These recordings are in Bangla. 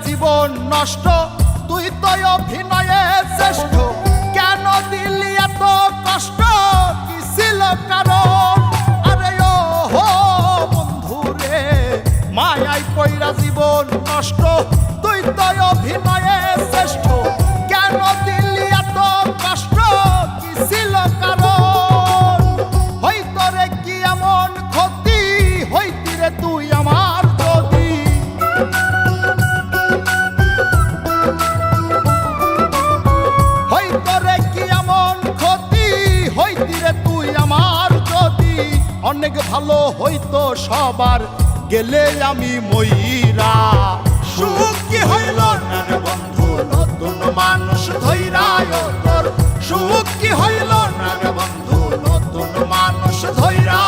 জীবন নষ্ট, তুই তো অভিনয়ে শ্রেষ্ঠ। কেন দিলি এত কষ্ট, কি ছিল কারণ? আরে ও হো বন্ধু রে, মায়ায় পইরা জীবন নষ্ট, তুই তো অভিনয়ে শ্রেষ্ঠ। কেন দিলি এত কষ্ট, কি ছিল কারণ? হইতো রে কি এমন ক্ষতি, হইতি রে তুই আমার যদি। হইতো রে কি এমন ক্ষতি, হইতি রে তুই আমার যদি। অনেক ভালো হইতো সবার, গেলে আমি ময়রা। সুখ কি হইল না রে বন্ধু, নতুন মানুষ ধৈরায় তোর। সুখ কি হইল না রে বন্ধু, নতুন মানুষ ধৈরা।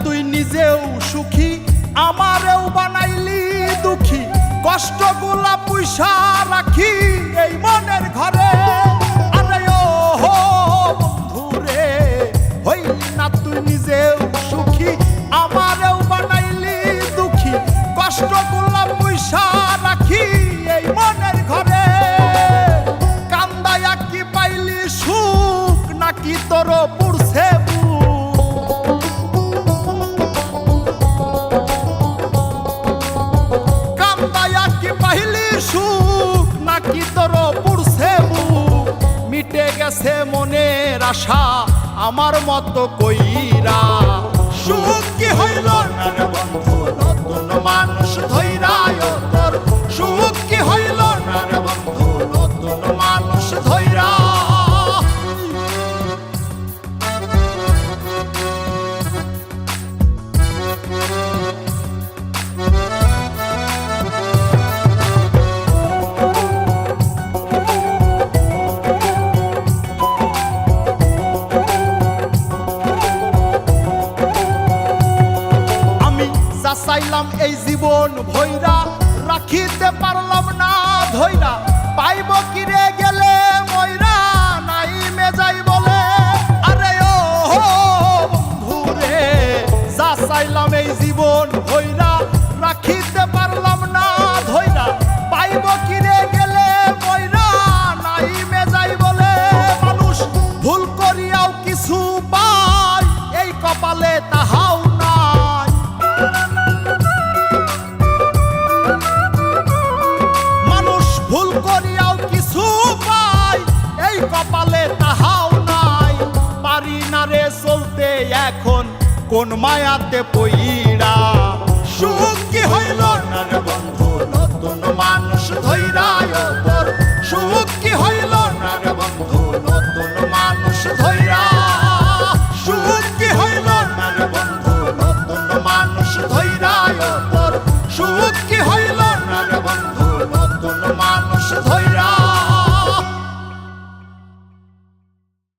তুই নিজেও সুখী, আমারেও বানাইলি দুঃখী। কষ্টগুলা পুইসা রাখি এই মনের ঘরে। আরে ও হো বন্ধু রে, হইলি না তুই নিজেও সুখী, আমারেও বানাইলি দুঃখী। কষ্টগুলা পুইসা রাখি এই মনের ঘরে। কান্দায়া কি পাইলি সুখ, নাকি তোর পুরছে সুখ, নাকি তোর পুরছে বুক? মিটে গেছে মনের আশা আমার মতো কইরা। সুখ কি হইল না রে বন্ধু, নতুন মানুষ ধৈরায় তোর। সুখ কি হইল না রে বন্ধু, নতুন মানুষ ধৈরা। চাইলাম এই জীবন ভৈরা, রাখিতে পারলাম না ধৈরা। পাইব কিরে গেলে ময়রা, নাই মেজাই বলে। আরে ও বন্ধু রে, যা চাইলাম এই জীবন ভৈরা, রাখিতে পারলাম না ধৈরা। পাইব কিরে গেলে ময়রা, নাই মেজাই বলে। মানুষ ভুল করিয়াও কিছু পায়, এই কপালে তাহাও নাই। ভুল করিয়াও কিছু পাই, এই কপালে তাহাও নাই। পারি না রে চলতে এখন কোন মায়াতে পইরা। সুখ কি হইল না রে বন্ধু, নতুন মানুষ ধৈরায়